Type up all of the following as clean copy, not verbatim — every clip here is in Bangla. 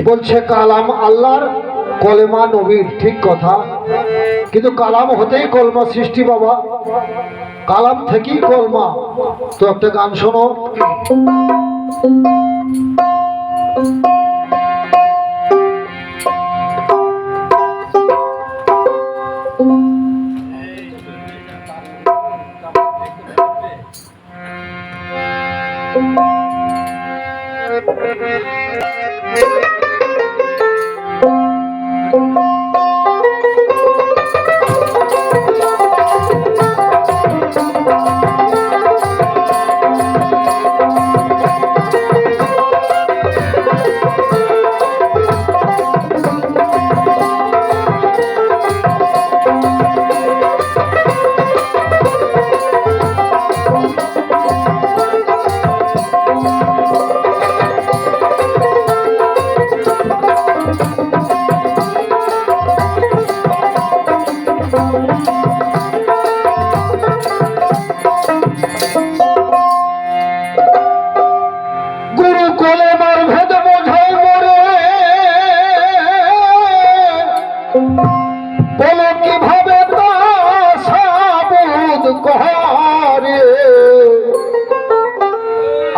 বলছে কালাম আল্লাহর, কলেমা নবীর, ঠিক কথা, কিন্তু কালাম হতেই কলমা সৃষ্টি বাবা, কালাম থেকেই কলমা। তো একটা গান শোনো। বলো কিভাবে তা সাবুদ করে,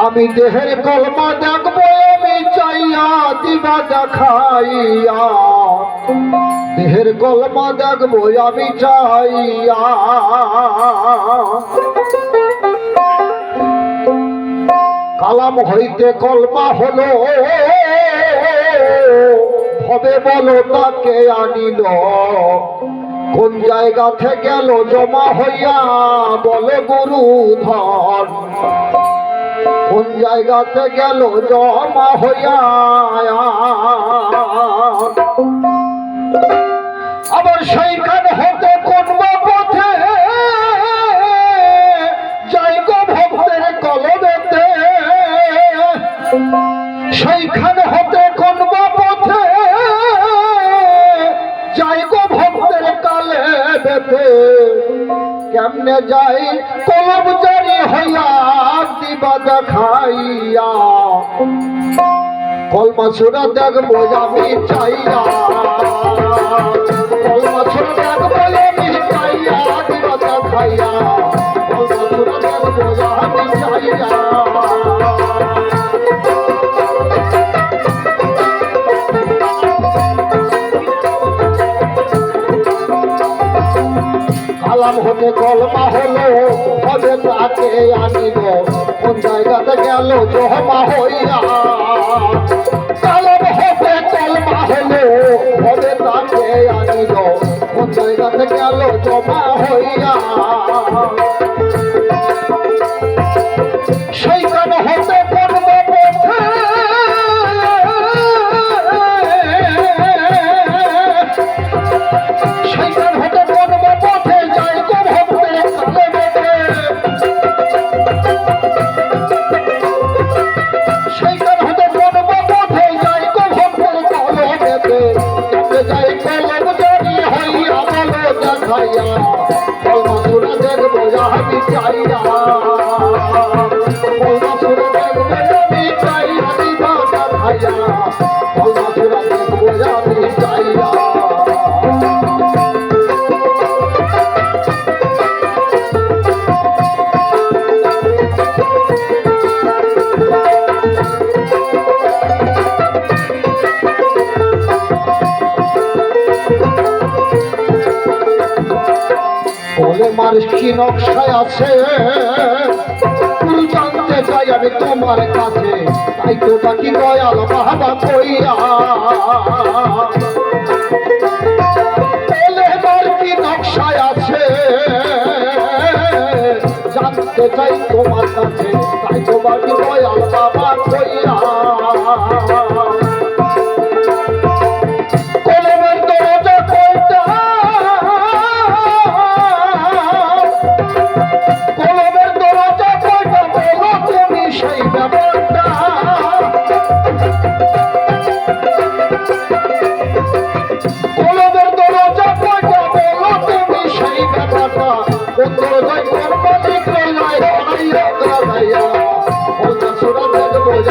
আমি দেহের কলমা দেখবো, আমি চাইয়া দিবা দেখাইয়া, দেহের কলমা দেখবো আমি চাইয়া। কালাম হইতে কলমা হলো, হবে বলো তাকে আনিল, কোন জায়গা থেকে গেল জমা হইয়া, বলে গুরুধর, কোন জায়গাতে গেল জমা হইয়া। আবার সেইখান হতে কোন পথে যাই গো ভক্তের কলমেতে, সেইখান হতে কোন পথে যাই গো ভক্তের কালে বেতে, কেমনে যাই কলম জারি হইয়া দিবা দেখাইয়া, কলমা ছোড়া দেখবো আমি চাইয়া, কলমা ছোড়া দেখবো আমি চাইয়া, দিবা দেখাইয়া, কলমা ছোড়া দেখবো আমি চাইয়া। কালাম হতে কলমা হলো, হবে তাকে আনিল, কোন জায়গাতে গেল জমা হইয়া। কালাম হতে কলমা হলো, হবে তাকে আনিল, কোন জায়গাতে গেল জমা হইয়া। সেইখান হতে কোন পথে সেইখান হতে কোন পথে যাই গো ভক্তের কালেবেতে, সেইখান হতে কোন পথে যাই গো ভক্তের কালেবেতে, কেমনে যাই কলম জারি হইয়া বলো দেখাইয়া, কলমা ছোড়া দেখবো আমি চাইয়া, কলমা ছোড়া দেখবো আমি চাইয়া, দিবা দেখাইয়া, কলমা ছোড়া দেখবো আমি চাইয়া। কলেমার কি নকশায় আছে তুই জানতে চাই আমি তোমার কাছে, তাই তো ডাকি দয়াল বাবা কইয়া। কলেমার কি নকশায় আছে জানতে চাই তোমার কাছে, তাই তো ডাকি দয়াল বাবা কইয়া।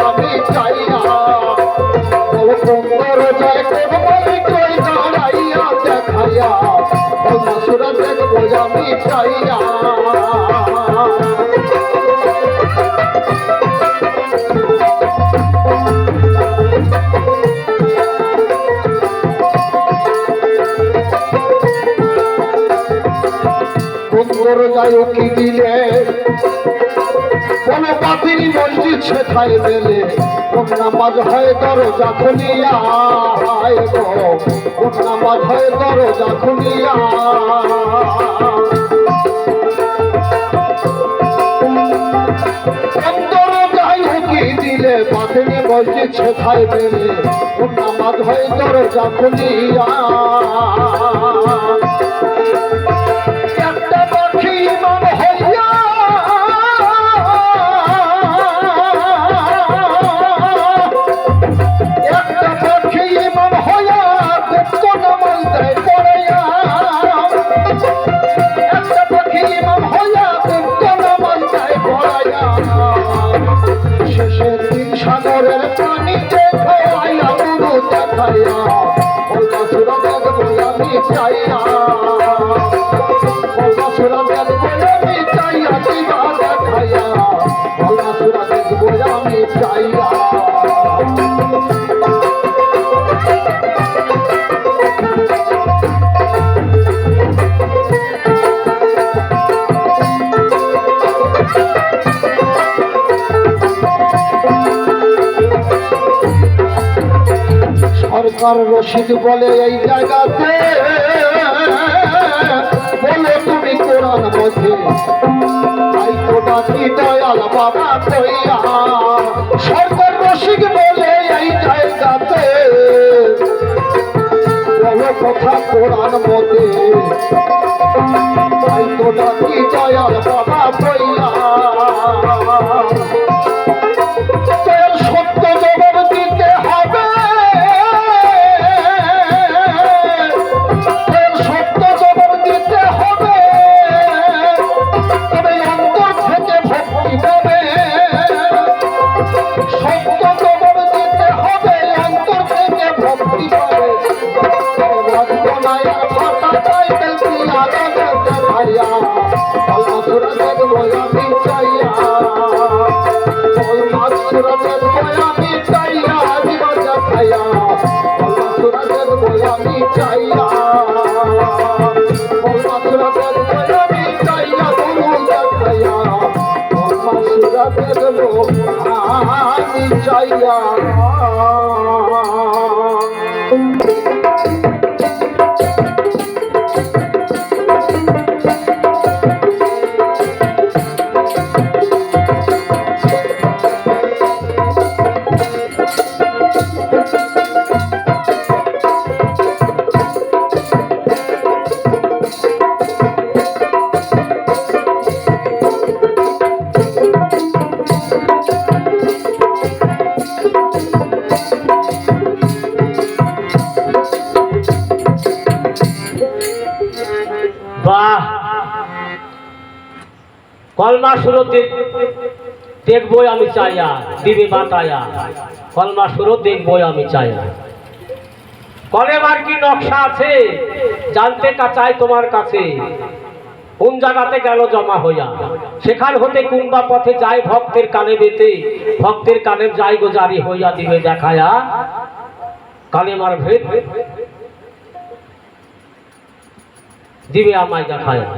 আমি যায় কি দিলে কোন বাতিল মসজিদ সেথায় মেলে কোন নামাজ হয় দরজা খুলিয়া কোন নামাজ হয় দরজা খুলিয়া দিলে বাতিল মসজিদ সেথায় মেলে কোন নামাজ হয় দরজা খুলিয়া একটা পাখি ইমাম হইয়া একটা পাখি ইমাম হইয়া গুপ্ত নামাজ দেয় পড়াইয়া একটা পাখি ইমাম হইয়া গুপ্ত নামাজ দেয় পড়াইয়া শেষের দিন সাগরের পানি দেখাইয়া গুরু দেখাইয়া ওলা সুরা দেখবো আমি চাইয়া ওলা সুরা দেখবো আমি চাইয়া দিবা দেখাইয়া ওলা সুরা দেখবো আমি চাইয়া সরকার রশিদ বলে এই জায়গাতে বলে তুমি কোরআন মধ্যে তাই তো ডাকি দয়াল বাবা কইয়া সরকার রশিদ বলে এই জায়গাতে বলো কথা কোরআন মধ্যে তাই তো ডাকি দয়াল বাবা কইয়া সত্য জবাব দিতে হবে কলমা শুরু দেখবই আমি চাইয়া দিবে বাতায়া কলমা শুরু দেখবই আমি চাইয়া কলেমার কি নকশা আছে জানতে চাই তোমার কাছে কোন জায়গাতে গেল জমা হইয়া সেখান হতে কুম্বা পথে যায় ভক্তের কানে বেতে ভক্তের কানে যাই গো জারি হইয়া দিবে দেখায়া কালেমার ভেদ দিবে আমায় দেখায়া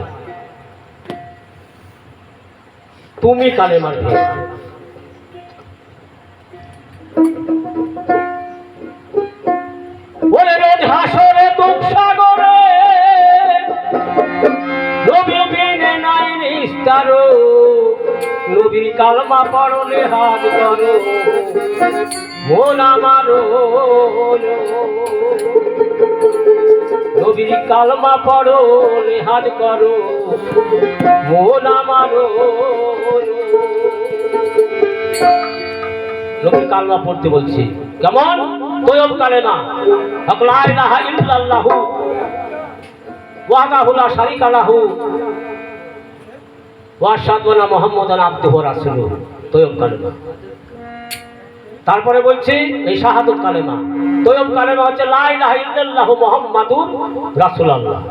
তুমি কালেমার ভেদ বলে রোজ হাসরে দুঃখ সাগরে নবী বিনে নাই নিস্তারো নবীর কালমা পড়লে হাত করো মন আমারো নবীর কালমা পড়লে হাত করো মন আমারো নবীর কালমা পড়তে বলছি কেমন তৈয়ব কালেমা হক লা ইলাহা ইল্লাল্লাহু ওয়াহদাহু লা শারীকা লাহু ওয়া আশহাদু আন্না মুহাম্মাদান আবদুহু ওয়া রাসূলুহু তৈয়ব কালেমা। তারপরে বলছি এই শাহাদাত কালেমা তৈয়ব কালেমা হচ্ছে লা ইলাহা ইল্লাল্লাহু মুহাম্মাদুর রাসূলুল্লাহ,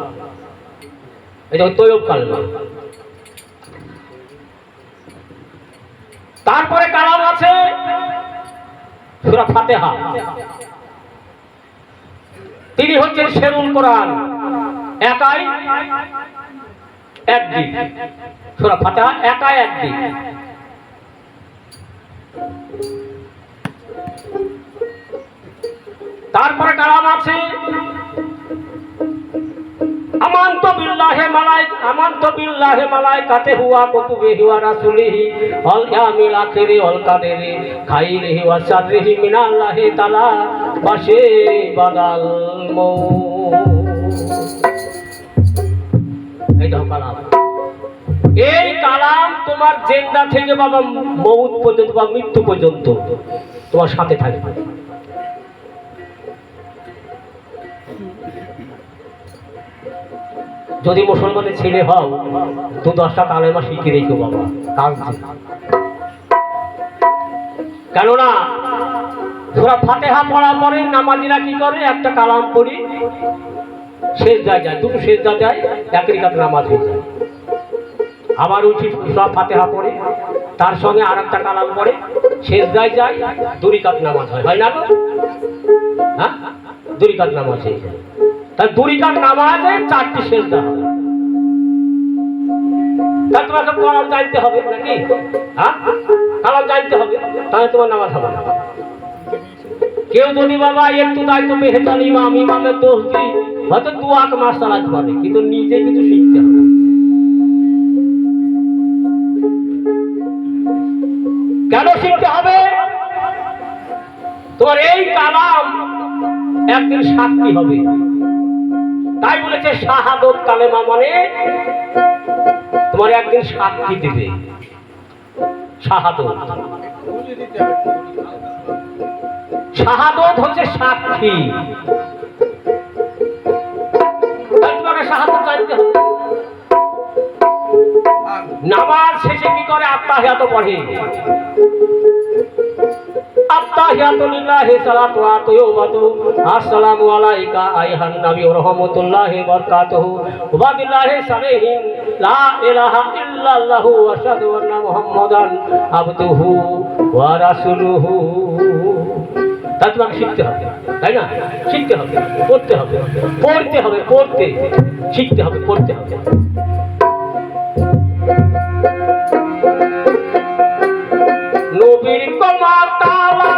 এটা তৈয়ব কালেমা। তারপরে কালাম আছে সূরা ফাতিহা, তিনি হচ্ছেন শেরুল কোরআন, একাই একদিক, সূরা ফাতিহা একা একদিক। তারপরে কালাম আছে আমানতু বিল্লাহি মালাইকাতিহি ওয়া কুতুবিহি ওয়া রাসূলিহি ওয়াল ইয়াউমিল আখিরি ওয়াল কাদরি খাইরিহি ওয়া শাররিহি মিনাল্লাহি তাআলা বাশে বাদাল মউত। এই দাও কালাম। এই কালাম তোমার জিন্দা থেকে বাবা মউত পর্যন্ত বা মৃত্যু পর্যন্ত তোমার সাথে থাকবে। যদি মুসলমানের ছেলে হও 2-10টা কালেমা শিখে রেখো বাবা, কাজ কেননা সূরা ফাতিহা পড়ার পরে নামাজিরা কি করে, একটা কালাম পড়ি সেজদায় যায়, দুটো সেজদা যায়, এক রাকাত নামাজ হয়ে যায়। আবার উঠি সূরা ফাতিহা পড়ে তার সঙ্গে আর একটা কালাম পড়ে সেজদায় যায়, 2 রাকাত নামাজ হয়, হয় না গো? হ্যাঁ, 2 রাকাত নামাজ হয়ে যায়। তাই 2 রাকাত নামাজে 4টি সেজদা হয়। তাই তোমাকে কালাম জানতে হবে নাকি? হ্যাঁ, কালাম জানতে হবে, তাহলে তোমার নামাজ হবে না। কেউ যদি বাবা একটু দায়িত্ব মেহতাল ইমামের দোষ দিই, হয়তো 2 মাস চালাতে পারে, কিন্তু নিজে কিছু শিখতে হবে। কেন শিখতে হবে? তোমার এই কালাম একদিন সাক্ষী হবে। তাই বলেছে শাহাদত কালেমা মানে তোমার একদিন সাক্ষী দিবে। শাহাদত, শাহাদত হচ্ছে সাক্ষী। তাই তোমাকে শাহাদত জানতে হবে। নামাজ শেষে কি করে? আত্তাহিয়াত পড়ে। আত্তাহিয়াতু লিল্লাহি সালাতু ওয়া তাইয়্যিবাতু আসসালামু আলাইকা আইয়ুহান নবী ওয়া রাহমাতুল্লাহি ওয়া বারাকাতুহু ওয়া বিল্লাহি সালাইহিন লা ইলাহা ইল্লাল্লাহু ওয়া আশহাদু আন্না মুহাম্মাদান আবদুহু ওয়া রাসূলুহু। তা তোমাকে শিখতে হবে, তাই না? শিখতে হবে, পড়তে হবে, পড়তে হবে, পড়তে শিখতে হবে, পড়তে হবে। নবীর কলমা তালা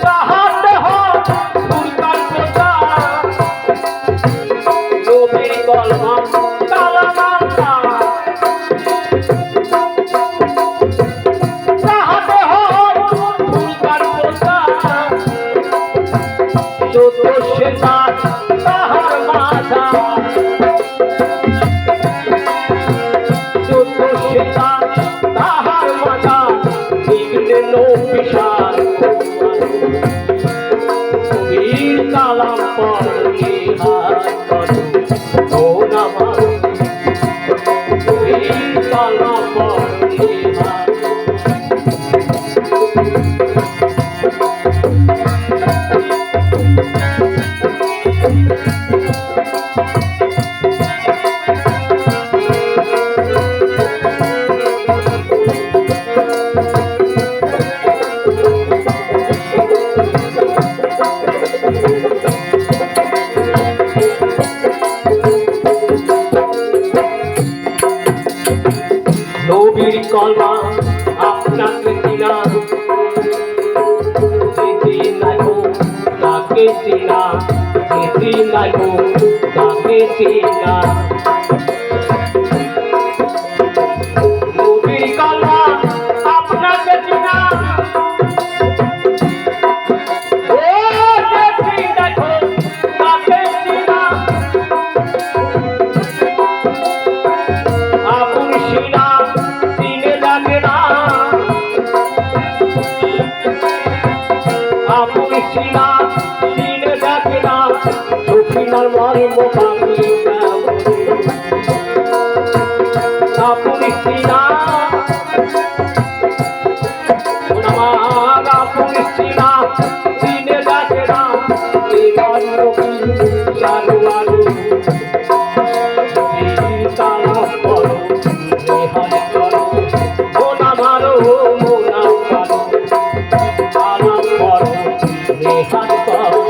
চাহাতে হয় সুলতান প্রজা। নবীর কলমা তালা চাহাতে হয় সুলতান প্রজা। যত সেটা তাহার মাঝা তাহার মাথা বিঘ্নে বিশাল কবির কালাম পড়ে হাত ও নামাজ কবির কালাম পড়ে হাত। নবীর কলমা আপনাকে চিনা যেতে নাই গো তাকে চিনা, যেতে নাই গো তাকে চিনা। নবীর কলমা আপনাকে চিনা ও যেতে নাই গো তাকে চিনা। আপন শিনা চিনে ডাকে না, আপন শিনা চিনে ডাকে না, সখিনার মর্ম পাবি না। আপন শিনা আমার আপন শিনা চিনে ডাকে না, এবার নবী চালু আলু কালাম পড়ো রেহান করো মোনা মারো মোনা মারো কালাম পড়ো রেহান করো।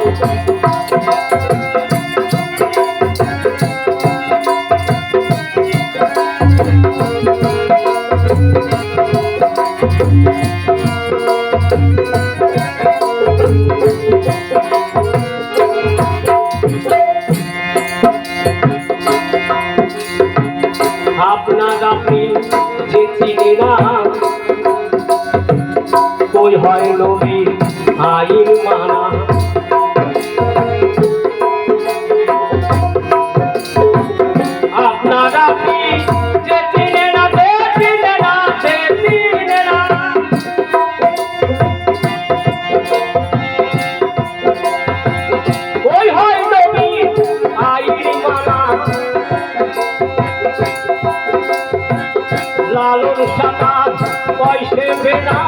যে চিনে না, কই হয় নবীর আইন মানা। আপনারা কি যে চিনে না, যে চিনে না, যে চিনে না, কই হয় নবীর আইন মানা। লালন সাতাত পয়সে বেনা,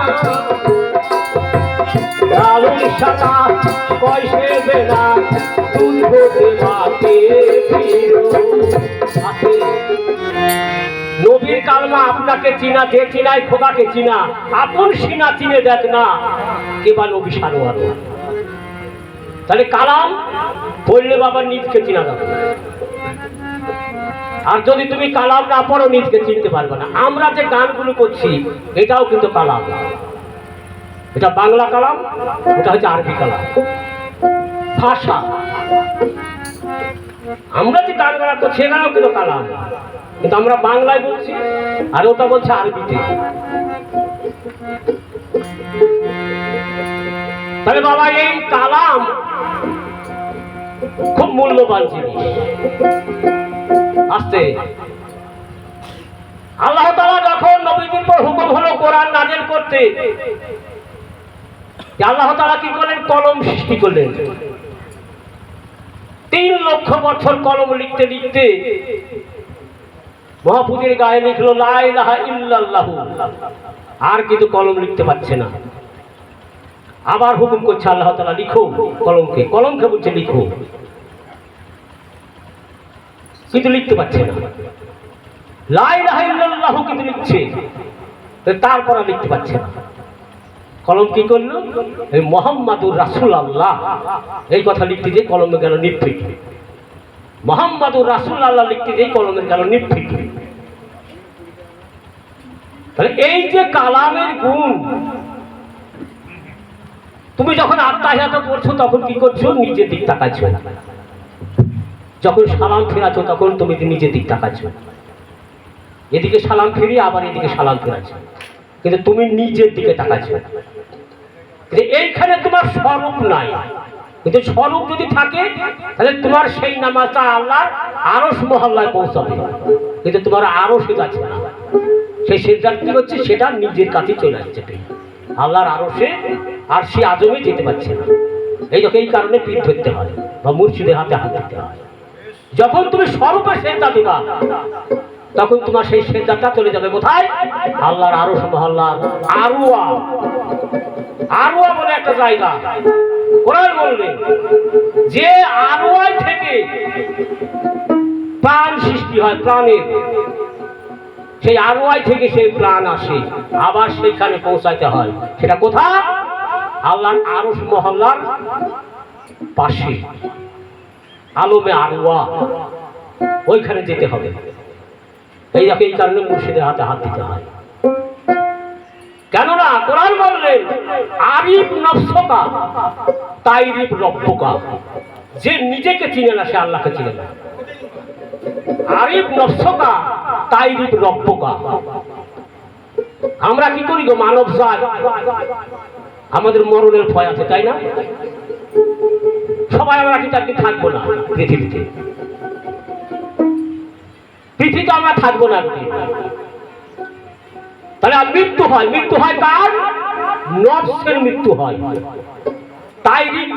লালন সাতাত পয়সে বেনা, দুধ দেবাতে আছে। নবীর কালমা আপনাকে চিনা, যে চিনায় খোদাকে চিনা, আপন সিনা চিনে দেখ না কেবা নবী সারোয়ার। তাহলে কালাম পড়লে বাবা নিজকে চিনা যাবে। আর যদি তুমি কালাম না পড়ো নিজকে চিনতে পারবে না। আমরা যে গানগুলো করছি এটাও কিন্তু কালাম, এটা বাংলা কালাম, এটা হচ্ছে আরবি কালাম, ভাষা। আমরা যে গান গান করছি এটাও কিন্তু কালাম, কিন্তু আমরা বাংলায় বলছি আর ওটা বলছে আরবিতে। তাহলে বাবা এই কালাম খুব মূল্যবান জিনিস। আসতে আল্লাহ তাআলা যখন নবীদের পর হুকুম হলো কোরআন নাযিল করতে, আল্লাহ তাআলা কি করলেন? কলম সৃষ্টি করলেন। 3 লক্ষ বছর কলম লিখতে লিখতে মাহফুজের গায়ে লিখলো লা ইলাহা ইল্লাল্লাহু, আর কিন্তু কলম লিখতে পারছে না। আবার হুকুম করছে আল্লাহ তাআলা লিখো কলমকে, কলমকে বলছে লিখো, কিন্তু লিখতে পারছে না। লা ইলাহা ইল্লাল্লাহু কিন্তু লিখছে, তারপর আর লিখতে পারছে না। কলম কি করলো? এই মুহাম্মাদুর রাসূলুল্লাহ এই কথা লিখতে যে কলমে গেল নিভৃত। মুহাম্মাদুর রাসূলুল্লাহ লিখতে যে কলমের গেল নিভৃত। তাহলে এই যে কালামের গুণ, তুমি যখন আত্মাহিয়াত পড়ছো তখন কি করছো? নিজের দিক তাকাচ্ছো। যখন সালাম ফেরাচ্ছ তখন তুমি নিজের দিক তাকাচ্ছো। এদিকে সালাম ফিরিয়ে আবার এদিকে সালাম ফেরাচ্ছ, কিন্তু তুমি নিজের দিকে তাকাচ্ছ। এইখানে তোমার স্বরূপ নাই, কিন্তু স্বরূপ যদি থাকে তাহলে তোমার সেই নামাজটা আল্লাহর আরশ মহল্লায় পৌঁছাবে, কিন্তু তোমার আরশে যাচ্ছে না। সেই সিজদা কি হচ্ছে? সেটা নিজের কাছে চলে আসছে, আল্লাহর আরশে আর সে আজমে যেতে পারছে না। এই কারণে পিঠ ধরতে হয় বা মুর্শিদের হাতে হাত দিতে হয়। যখন তুমি স্বরূপে সিজদা দিবা তখন তোমার সেই সিজদাটা চলে যাবে কোথায়? আল্লাহর আরশ মহল্লার আরওয়া। আরওয়া বলে একটা জায়গা কোরআন বলবে যে আরওয়ায় থেকে প্রাণ সৃষ্টি হয়, প্রাণের সেই আরওয়ায় থেকে সেই প্রাণ আসে, আবার সেইখানে পৌঁছাইতে হয়। সেটা কোথায়? আল্লাহর আরশ মহল্লার পাশে আলমে আরওয়া, ওইখানে যেতে হবে। এই কারণে মুর্শিদের হাতে হাত দিতে হয়। কেননা কোরআন বললেন আরিফ নফসকা তাইরিফ রব্বুকা, যে নিজেকে চিনে না সে আল্লাহকে চিনে না। আরিফ নফসকা তাইরিফ রব্বুকা। আমরা কি করি গো? মানব জাত আমাদের মরণের ভয় আছে, তাই না? সবাই আমরা কিন্তু একদিন থাকবো না পৃথিবীতে, পৃথিবীতে আমরা থাকবো না একদিন। তাহলে মৃত্যু হয়, মৃত্যু হয় কার? নফসের মৃত্যু হয়। তাইরিফ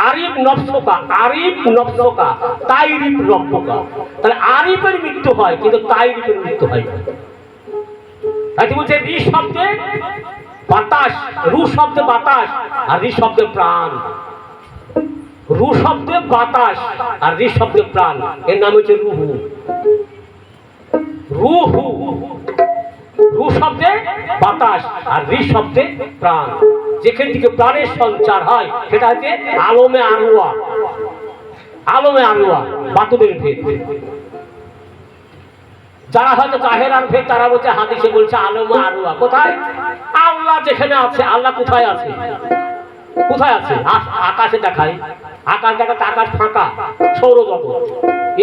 আরিফ নফসকা, আরিফ নফসকা তাইরিফ রব্বুকা। তাহলে আরিফের মৃত্যু হয় কিন্তু তাইরিফের মৃত্যু হয় না। তাই বলছে রি শব্দে বাতাস, রু শব্দে বাতাস আর রি শব্দে প্রাণ। রু শব্দে বাতাস আর রি শব্দে প্রাণ, এর নাম হচ্ছে রুহু। রুহু, রু শব্দে বাতাস আর রি শব্দে প্রাণ। যেখান থেকে প্রাণের সঞ্চার হয় সেটা হচ্ছে আলমে আরওয়া। আলমে আরওয়া বাতুদের ভেদ। যারা হয়তো জাহেরার ভেদ তারা বলছে, হাদিসে বলছে আলমে আরওয়া। কোথায়? আল্লাহ যেখানে আছে। আল্লাহ কোথায় আছে? কোথায় আছে? আকাশে দেখায়। আকাশ দেখাতে আকাশ ফাঁকা, সৌরজগৎ,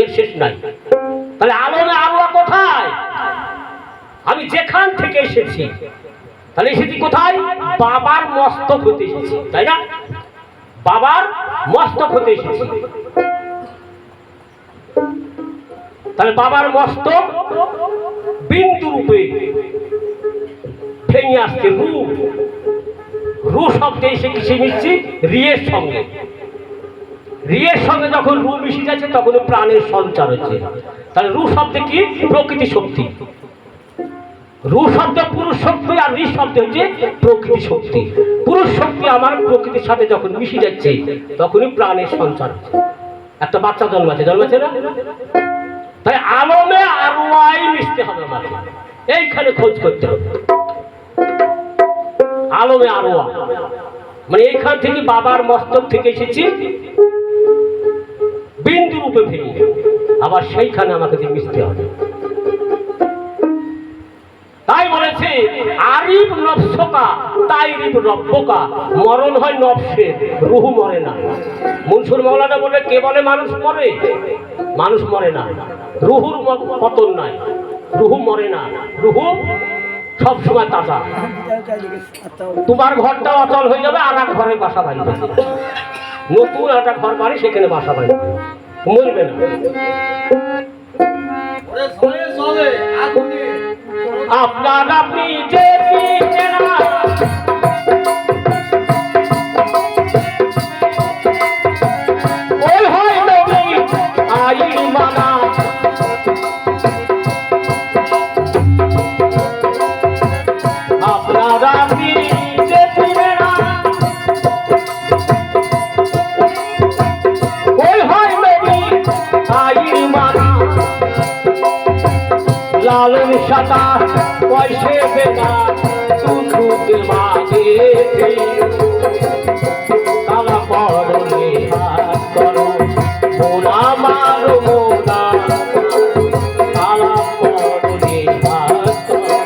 এর শেষ নাই। তাহলে আলমে আরওয়া কোথায়? আমি যেখান থেকে এসেছি, তাহলে এসেছি কোথায়? বাবার মস্তক হতে এসেছি, তাই না? বাবার মস্তক হতে এসেছি। তাহলে বাবার মস্তক বিন্দু রূপে ভেঙে আসছে রু। রু শব্দে এসে কিসে মিশছি? রিয়ের সঙ্গে। রিয়ের সঙ্গে যখন রু মিশে যাচ্ছে তখন প্রাণের সঞ্চার হচ্ছে। তাহলে রু শব্দে কি? প্রকৃতি শক্তি। রু শব্দ পুরুষ শক্তি, আর রি শব্দ হচ্ছে প্রকৃতি শক্তি। পুরুষ শক্তি আমার প্রকৃতির সাথে যখন মিশে যাচ্ছে তখনই প্রাণের সঞ্চার হচ্ছে। একটা বাচ্চা জন্মাচ্ছে না? তাই আলমে আরওয়াই মিশতে হবে আমাকে, এইখানে খোঁজ করতে হবে। আলমে আরওয়া মানে এইখান থেকে বাবার মস্তক থেকে এসেছি বিন্দু রূপে ভেঙে, আবার সেইখানে আমাকে মিশতে হবে। তাই বলেছে আরিফ নফসকা তাইরিফ রব্বকা। মরণ হয় নফসের, রুহু মরে না। মনসুর মৌলানা বলে কে বলে মানুষ মরে? মানুষ মরে না, রুহুর পতন নাই, রুহু মরে না, রুহু সবসময় তাজা। তোমার ঘরটা অচল হয়ে যাবে, আর এক ঘরে বাসা বাড়িবে, নতুন একটা ঘর বাড়ি সেখানে বাসা বাড়িবে, মরবে না। আপনার আপনি যে ওই হয় নবী আইন মানা। আপনার আপনি যে ওই হয় নবী আইন মানা। লালন সাদা পয়সে বেনা তুলুতে মাঝে তারা পড়লে হাত করো মোনা মারো মোনা, তারা পড়লে হাত করো।